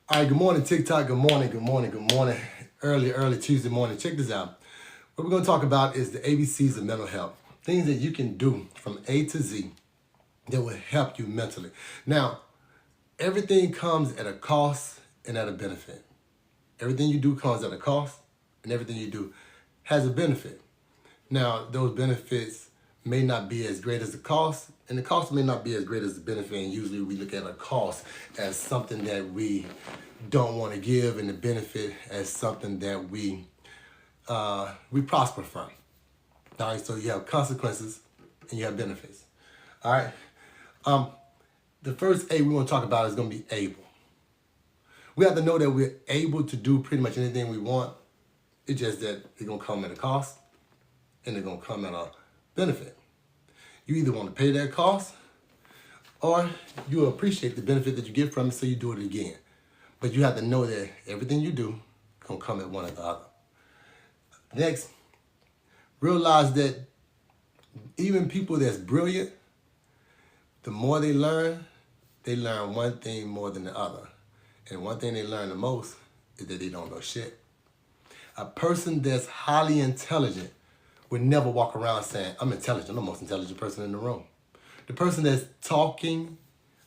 All right, good morning, TikTok. Good morning, good morning, good morning. Early Tuesday morning. Check this out. What we're going to talk about is the ABCs of mental health. Things that you can do from A to Z that will help you mentally. Now, everything comes at a cost and at a benefit. Everything you do comes at a cost, and everything you do has a benefit. Now, those benefits may not be as great as the cost, and the cost may not be as great as the benefit. And usually we look at a cost as something that we don't want to give, and the benefit as something that we prosper from. All right, so you have consequences and you have benefits. All right. The first A we want to talk about is going to be able. We have to know that we're able to do pretty much anything we want. It's just that it's going to come at a cost and it's going to come at a benefit. You either want to pay that cost or you appreciate the benefit that you get from it, so you do it again. But you have to know that everything you do is going to come at one or the other. Next, realize that even people that's brilliant, the more they learn one thing more than the other. And one thing they learn the most is that they don't know shit. A person that's highly intelligent would never walk around saying, I'm intelligent, I'm the most intelligent person in the room. The person that's talking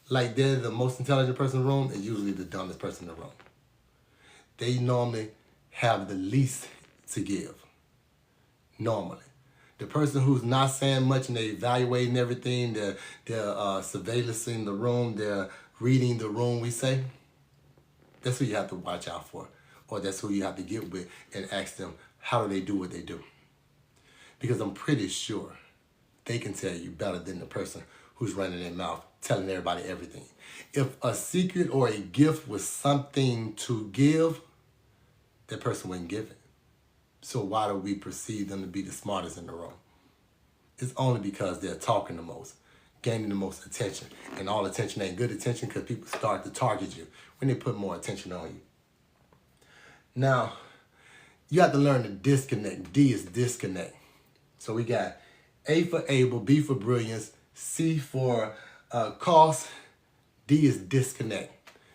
like they're the most intelligent person in the room is usually the dumbest person in the room. They normally have the least to give. Normally. The person who's not saying much and they're evaluating everything, they're surveillancing the room, they're reading the room, we say, that's who you have to watch out for. Or that's who you have to get with and ask them, how do they do what they do? Because I'm pretty sure they can tell you better than the person who's running their mouth, telling everybody everything. If a secret or a gift was something to give, that person wouldn't give it. So why do we perceive them to be the smartest in the room? It's only because they're talking the most, gaining the most attention. And all attention ain't good attention because people start to target you when they put more attention on you. Now, you have to learn to disconnect. D is disconnect. So we got A for able, B for brilliance, C for cost, D is disconnect.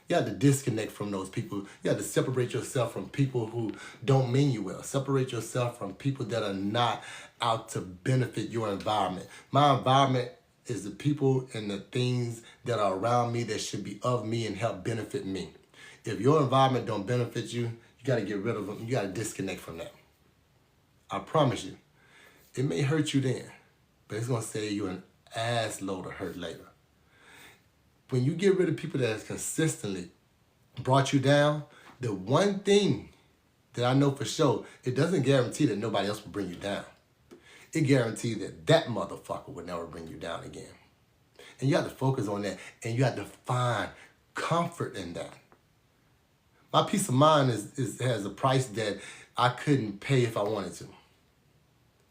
You have to disconnect from those people. You have to separate yourself from people who don't mean you well. Separate yourself from people that are not out to benefit your environment. My environment is the people and the things that are around me that should be of me and help benefit me. If your environment don't benefit you, you got to get rid of them. You got to disconnect from that. I promise you. It may hurt you then, but it's going to save you an ass load of hurt later. When you get rid of people that have consistently brought you down, the one thing that I know for sure, it doesn't guarantee that nobody else will bring you down. It guarantees that that motherfucker will never bring you down again. And you have to focus on that, and you have to find comfort in that. My peace of mind has a price that I couldn't pay if I wanted to.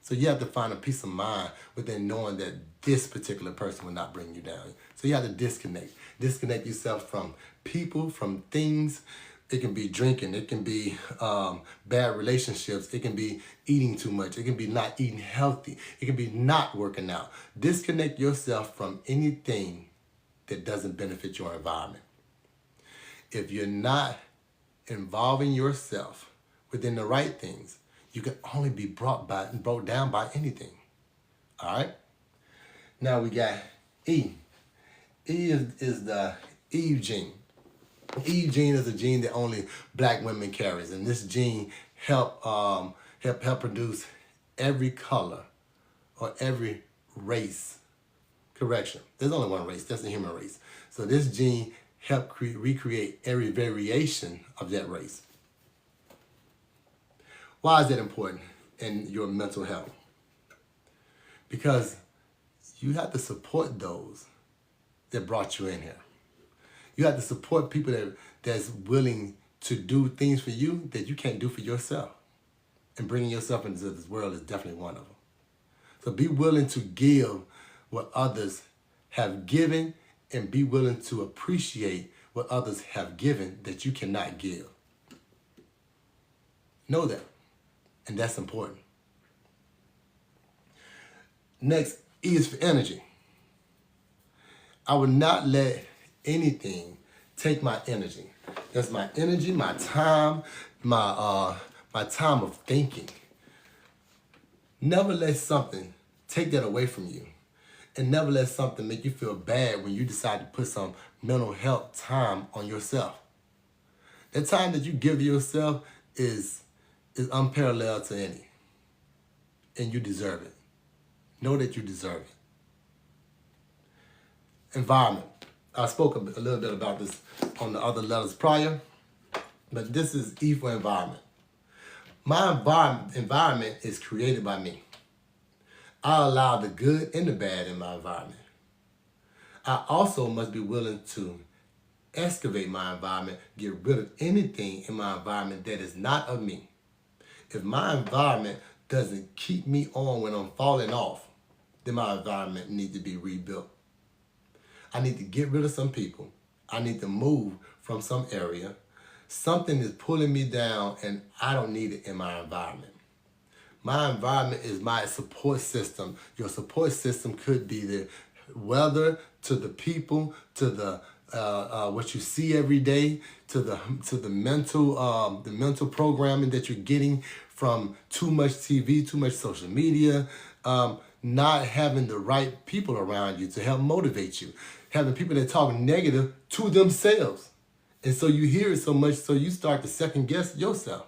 So you have to find a peace of mind within knowing that this particular person will not bring you down. So you have to disconnect. Disconnect yourself from people, from things. It can be drinking. It can be bad relationships. It can be eating too much. It can be not eating healthy. It can be not working out. Disconnect yourself from anything that doesn't benefit your environment. If you're not involving yourself within the right things, you can only be brought down by anything. All right? Now we got E. E is the Eve gene. Eve gene is a gene that only black women carries. And this gene help produce every color or every race. Correction. There's only one race. That's the human race. So this gene help recreate every variation of that race. Why is that important in your mental health? Because you have to support those that brought you in here. You have to support people that's willing to do things for you that you can't do for yourself. And bringing yourself into this world is definitely one of them. So be willing to give what others have given, and be willing to appreciate what others have given that you cannot give. Know that. And that's important. Next, E is for energy. I would not let anything take my energy. That's my energy, my time, my time of thinking. Never let something take that away from you. And never let something make you feel bad when you decide to put some mental health time on yourself. That time that you give yourself is unparalleled to any. And you deserve it. Know that you deserve it. Environment. I spoke a little bit about this on the other letters prior, but this is E for environment. My environment is created by me. I allow the good and the bad in my environment. I also must be willing to excavate my environment, get rid of anything in my environment that is not of me. If my environment doesn't keep me on when I'm falling off, then my environment needs to be rebuilt. I need to get rid of some people. I need to move from some area. Something is pulling me down and I don't need it in my environment. My environment is my support system. Your support system could be the weather, to the people, to the what you see every day, to the mental programming that you're getting from too much TV, too much social media, not having the right people around you to help motivate you, having people that talk negative to themselves. And so you hear it so much, so you start to second guess yourself.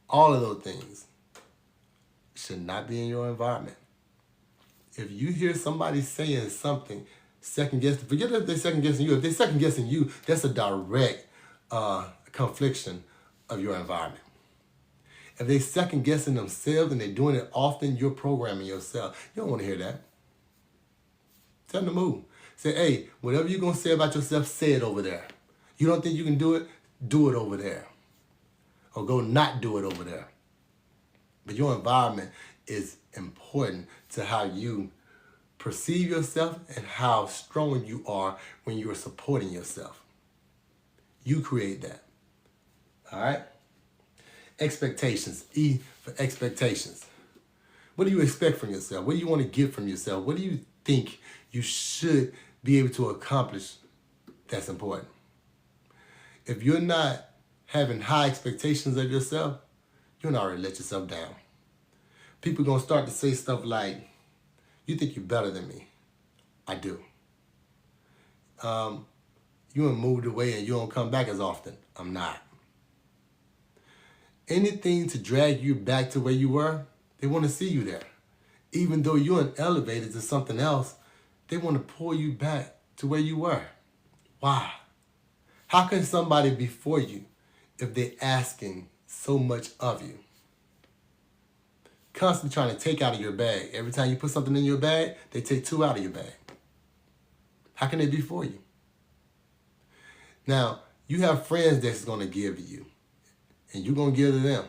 All of those things should not be in your environment. If you hear somebody saying something, second guess, forget if they're second guessing you. If they're second guessing you, that's a direct confliction of your environment. If they're second guessing themselves and they're doing it often, you're programming yourself. You don't want to hear that. Tell them to move. Say, hey, whatever you're going to say about yourself, say it over there. You don't think you can do it over there. Or go not do it over there. But your environment is important to how you perceive yourself and how strong you are when you are supporting yourself. You create that. All right? Expectations. E for expectations. What do you expect from yourself? What do you want to get from yourself? What do you think you should be able to accomplish that's important? If you're not having high expectations of yourself, you're not already let yourself down. People are going to start to say stuff like, you think you're better than me. I do. You done moved away and you don't come back as often. I'm not. Anything to drag you back to where you were, they want to see you there. Even though you're elevated to something else, they want to pull you back to where you were. Why? How can somebody be for you if they're asking so much of you? Constantly trying to take out of your bag. Every time you put something in your bag, they take 2 out of your bag. How can they be for you? Now, you have friends that's going to give to you, and you're going to give to them.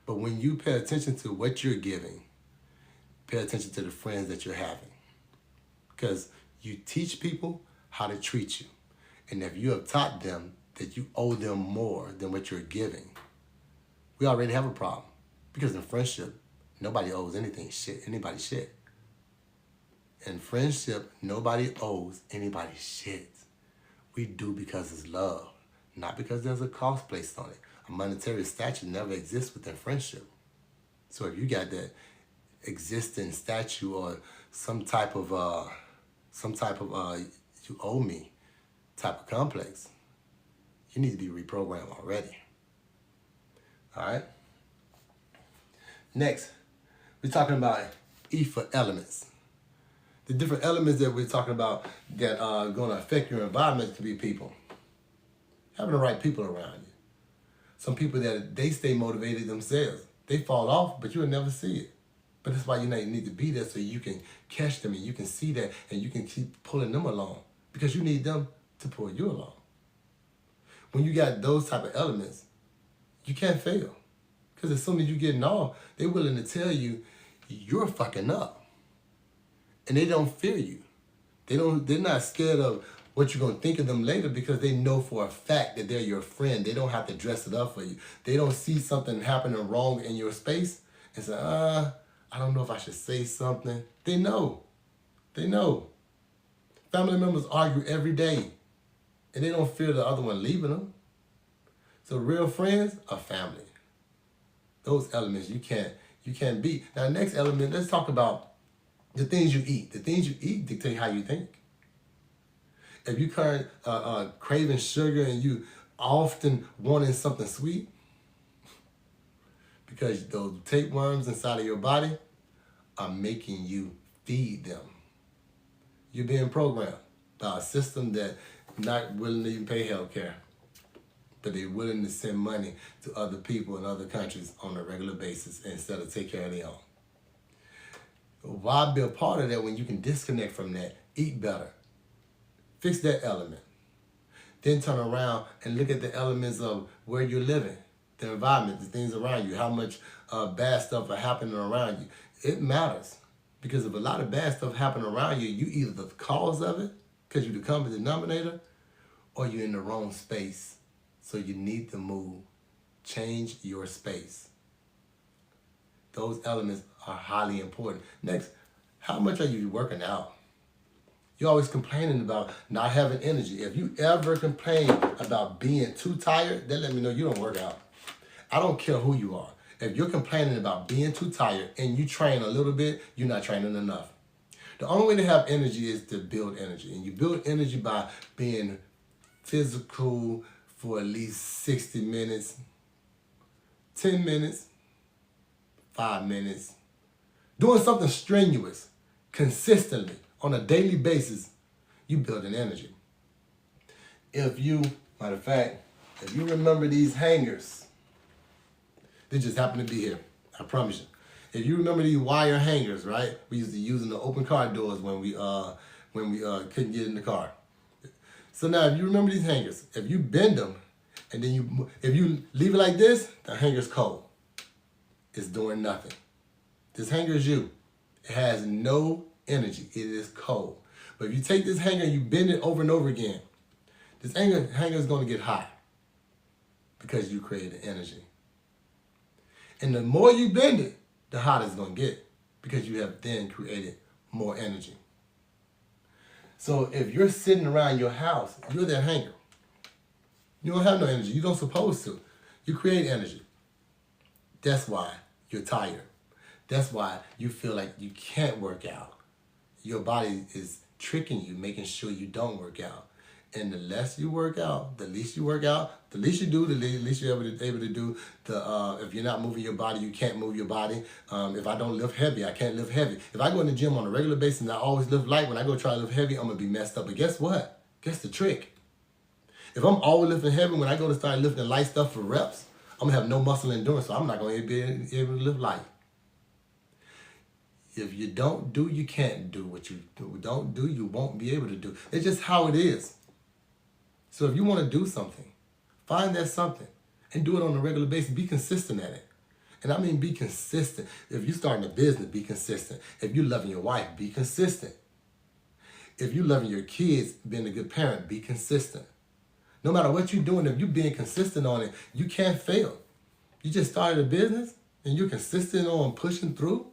But when you pay attention to what you're giving, pay attention to the friends that you're having. Because you teach people how to treat you. And if you have taught them that you owe them more than what you're giving, we already have a problem. Because in friendship, nobody owes anybody shit. In friendship, nobody owes anybody shit. We do because it's love, not because there's a cost placed on it. A monetary statue never exists within friendship. So if you got that existing statue or some type of you owe me type of complex, you need to be reprogrammed already. All right? Next, we're talking about E for elements. The different elements that we're talking about that are going to affect your environment can be people. Having the right people around you. Some people that they stay motivated themselves. They fall off, but you'll never see it. But that's why you need to be there so you can catch them and you can see that and you can keep pulling them along because you need them to pull you along. When you got those type of elements, you can't fail. Because as soon as you're getting off, they're willing to tell you you're fucking up. And they don't fear you. They're not scared of what you're going to think of them later because they know for a fact that they're your friend. They don't have to dress it up for you. They don't see something happening wrong in your space and say, I don't know if I should say something. They know. They know. Family members argue every day. And they don't fear the other one leaving them. So real friends are family. Those elements you can't beat. Now, the next element, let's talk about the things you eat. The things you eat dictate how you think. If you current craving sugar and you often wanting something sweet, because those tapeworms inside of your body are making you feed them. You're being programmed by a system that not willing to even pay health care, but they're willing to send money to other people in other countries on a regular basis instead of take care of their own. Why be a part of that when you can disconnect from that? Eat better. Fix that element. Then turn around and look at the elements of where you're living, the environment, the things around you, how much bad stuff are happening around you. It matters, because if a lot of bad stuff happening around you, you either the cause of it, because you're the common denominator, or you're in the wrong space. So you need to move. Change your space. Those elements are highly important. Next, how much are you working out? You're always complaining about not having energy. If you ever complain about being too tired, then let me know you don't work out. I don't care who you are. If you're complaining about being too tired and you train a little bit, you're not training enough. The only way to have energy is to build energy. And you build energy by being physical for at least 60 minutes, 10 minutes, 5 minutes. Doing something strenuous, consistently, on a daily basis, you building energy. Matter of fact, if you remember these hangers, they just happen to be here, I promise you. If you remember these wire hangers, right? We used to use in the open car doors when we couldn't get in the car. So now, if you remember these hangers, if you bend them, and then if you leave it like this, the hanger's cold. It's doing nothing. This hanger is you. It has no energy. It is cold. But if you take this hanger and you bend it over and over again, this hanger is going to get hot because you created energy. And the more you bend it, the hotter it's going to get because you have then created more energy. So if you're sitting around your house, you're that hanger. You don't have no energy. You don't supposed to. You create energy. That's why you're tired. That's why you feel like you can't work out. Your body is tricking you, making sure you don't work out. And the less you work out, the least you work out, the least you do, the least you're able to do. If you're not moving your body, you can't move your body. If I don't lift heavy, I can't lift heavy. If I go in the gym on a regular basis and I always lift light, when I go try to lift heavy, I'm going to be messed up. But guess what? Guess the trick. If I'm always lifting heavy, when I go to start lifting light stuff for reps, I'm going to have no muscle endurance, so I'm not going to be able to lift light. If you don't do, you can't do. What you don't do, you won't be able to do. It's just how it is. So if you want to do something, find that something and do it on a regular basis. Be consistent at it. And I mean be consistent. If you're starting a business, be consistent. If you're loving your wife, be consistent. If you're loving your kids, being a good parent, be consistent. No matter what you're doing, if you're being consistent on it, you can't fail. You just started a business and you're consistent on pushing through.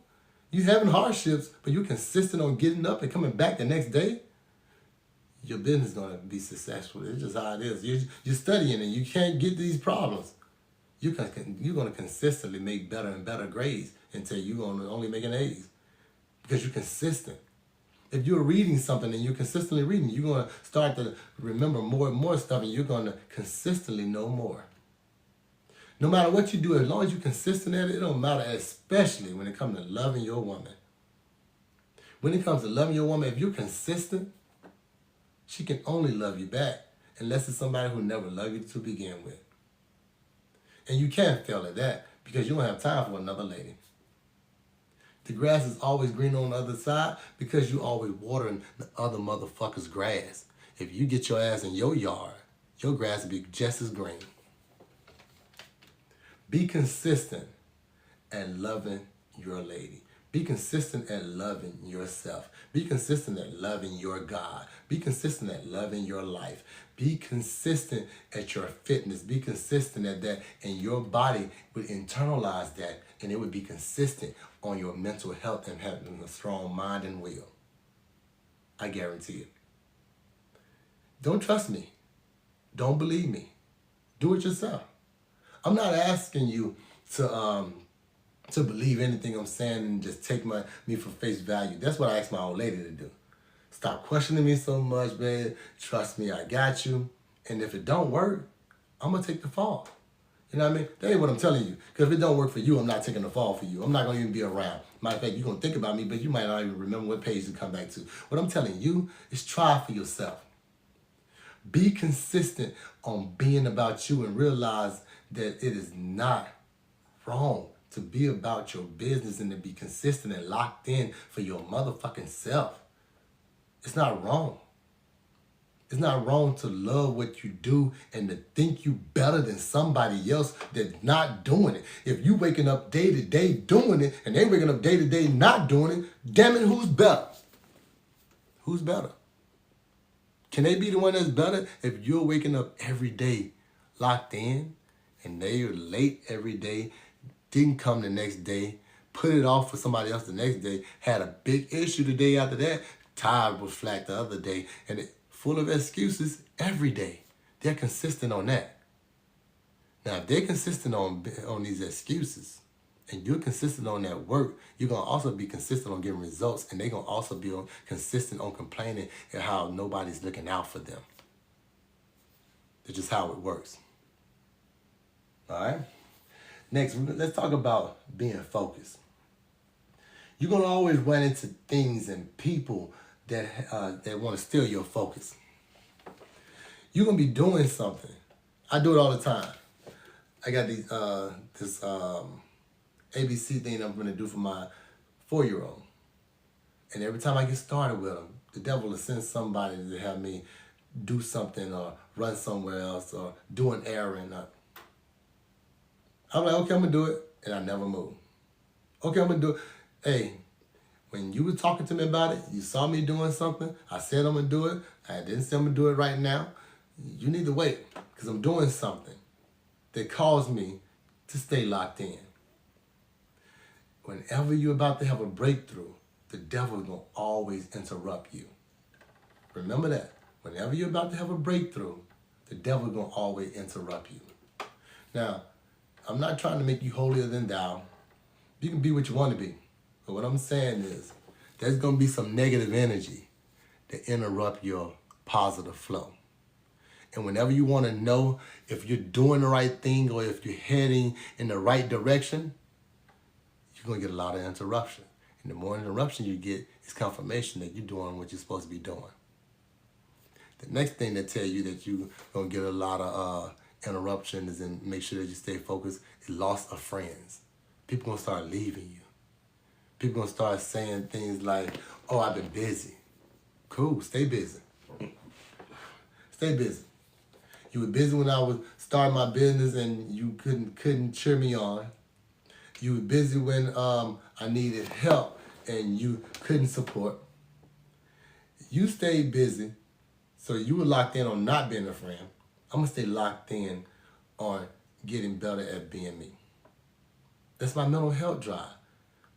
You're having hardships, but you're consistent on getting up and coming back the next day. Your business is going to be successful. It's just how it is. You're studying and you can't get these problems. You're going to consistently make better and better grades until you're going to only make an A's because you're consistent. If you're reading something and you're consistently reading, you're going to start to remember more and more stuff and you're going to consistently know more. No matter what you do, as long as you're consistent at it, it don't matter, especially when it comes to loving your woman. When it comes to loving your woman, if you're consistent, she can only love you back unless it's somebody who never loved you to begin with. And you can't fail at that because you don't have time for another lady. The grass is always green on the other side because you always watering the other motherfucker's grass. If you get your ass in your yard, your grass will be just as green. Be consistent at loving your lady. Be consistent at loving yourself. Be consistent at loving your God. Be consistent at loving your life. Be consistent at your fitness. Be consistent at that, and your body would internalize that, and it would be consistent on your mental health and having a strong mind and will. I guarantee it. Don't trust me. Don't believe me. Do it yourself. I'm not asking you to believe anything I'm saying and just take me for face value. That's what I asked my old lady to do. Stop questioning me so much, babe. Trust me, I got you. And if it don't work, I'm going to take the fall. You know what I mean? That ain't what I'm telling you. Because if it don't work for you, I'm not taking the fall for you. I'm not going to even be around. Matter of fact, you're going to think about me, but you might not even remember what page to come back to. What I'm telling you is try for yourself. Be consistent on being about you and realize that it is not wrong to be about your business and to be consistent and locked in for your motherfucking self. It's not wrong. It's not wrong to love what you do and to think you better than somebody else that's not doing it. If you waking up day to day doing it and they waking up day to day not doing it, damn it, who's better? Who's better? Can they be the one that's better if you're waking up every day locked in and they're late every day, didn't come the next day, put it off for somebody else the next day, had a big issue the day after that, tire was flat the other day, and it full of excuses every day. They're consistent on that. Now, if they're consistent on these excuses and you're consistent on that work, you're going to also be consistent on getting results, and they're going to also be consistent on complaining and how nobody's looking out for them. That's just how it works. All right? Next, let's talk about being focused. You're going to always run into things and people that want to steal your focus. You're going to be doing something. I do it all the time. I got this ABC thing I'm going to do for my 4-year-old. And every time I get started with them, the devil will send somebody to have me do something or run somewhere else or do an errand. I'm like, okay, I'm going to do it. And I never move. Okay, I'm going to do it. Hey, when you were talking to me about it, you saw me doing something. I said I'm going to do it. I didn't say I'm going to do it right now. You need to wait because I'm doing something that caused me to stay locked in. Whenever you're about to have a breakthrough, the devil is going to always interrupt you. Remember that. Whenever you're about to have a breakthrough, the devil is going to always interrupt you. Now, I'm not trying to make you holier than thou. You can be what you want to be. But what I'm saying is, there's going to be some negative energy to interrupt your positive flow. And whenever you want to know if you're doing the right thing or if you're heading in the right direction, you're going to get a lot of interruption. And the more interruption you get, it's confirmation that you're doing what you're supposed to be doing. The next thing that tell you that you're going to get a lot of interruptions and make sure that you stay focused is loss of friends. People going to start leaving you. People going to start saying things like, oh, I've been busy. Cool, stay busy. Stay busy. You were busy when I was starting my business and you couldn't cheer me on. You were busy when I needed help and you couldn't support. You stayed busy, so you were locked in on not being a friend. I'm going to stay locked in on getting better at being me. That's my mental health drive.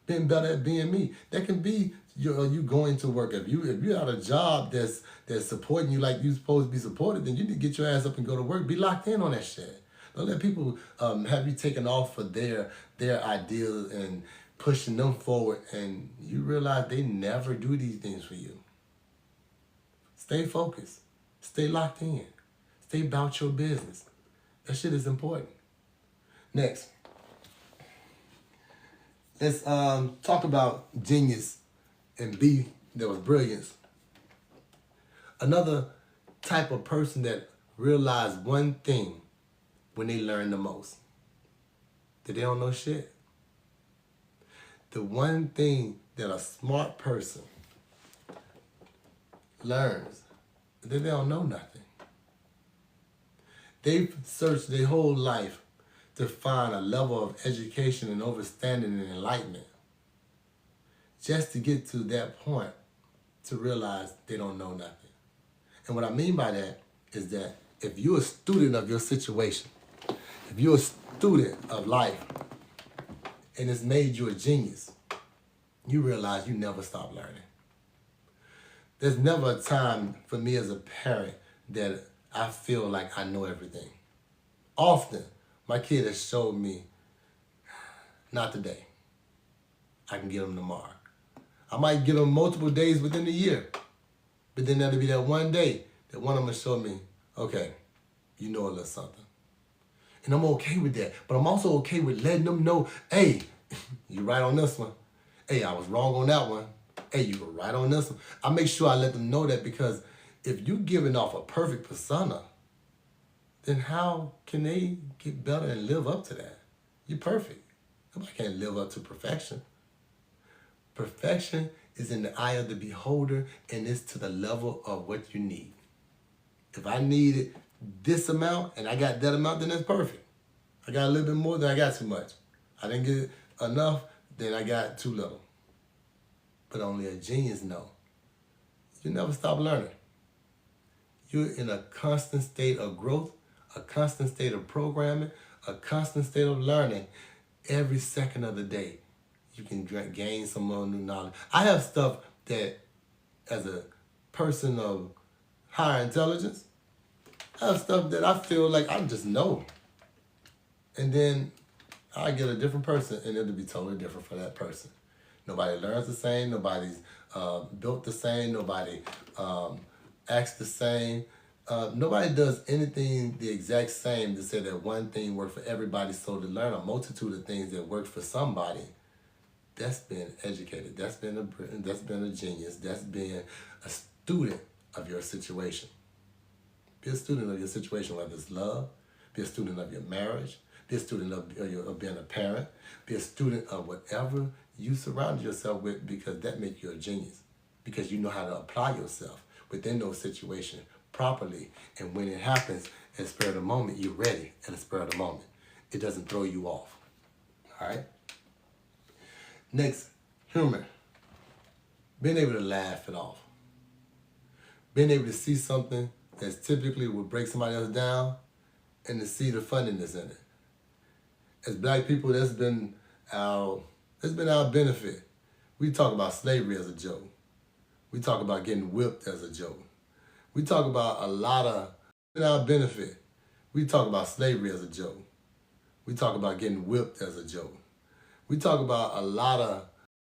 Being better at being me. That can be you going to work. If you have a job that's supporting you like you're supposed to be supported, then you need to get your ass up and go to work. Be locked in on that shit. Don't let people have you taken off for their ideals and pushing them forward, and you realize they never do these things for you. Stay focused. Stay locked in. Stay about your business. That shit is important. Next. Let's talk about genius and B, there was brilliance. Another type of person that realized one thing when they learn the most. That they don't know shit. The one thing that a smart person learns is that they don't know nothing. They've searched their whole life to find a level of education and understanding and enlightenment just to get to that point to realize they don't know nothing. And what I mean by that is that if you're a student of your situation, if you're a student of life and it's made you a genius, you realize you never stop learning. There's never a time for me as a parent that I feel like I know everything. Often, my kid has showed me, not today. I can get them tomorrow. I might get them multiple days within the year. But then that'll be that one day that one of them will show me, okay, you know a little something. And I'm okay with that. But I'm also okay with letting them know, hey, you're right on this one. Hey, I was wrong on that one. Hey, you were right on this one. I make sure I let them know that, because if you're giving off a perfect persona, then how can they get better and live up to that? You're perfect. Nobody can live up to perfection. Perfection is in the eye of the beholder, and it's to the level of what you need. If I needed this amount and I got that amount, then that's perfect. I got a little bit more, then I got too much. I didn't get enough, then I got too little. But only a genius knows. You never stop learning. You're in a constant state of growth, a constant state of programming, a constant state of learning every second of the day. You can gain some more new knowledge. I have stuff that, as a person of higher intelligence, I have stuff that I feel like I just know. And then I get a different person, and it'll be totally different for that person. Nobody learns the same. Nobody's built the same. Nobody acts the same. Nobody does anything the exact same to say that one thing worked for everybody. So to learn a multitude of things that work for somebody, that's been educated. That's been a genius. That's been a student of your situation. Be a student of your situation, whether it's love. Be a student of your marriage. Be a student of being a parent. Be a student of whatever you surround yourself with, because that makes you a genius. Because you know how to apply yourself within those situations properly. And when it happens at the spur of the moment, you're ready at the spur of the moment. It doesn't throw you off. All right? Next, humor. Being able to laugh it off. Being able to see something that typically would break somebody else down, and to see the funniness in it. As black people, that's been our benefit. We talk about slavery as a joke. We talk about getting whipped as a joke. We talk about a lot of our benefit. We talk about slavery as a joke. We talk about getting whipped as a joke. We talk about a lot of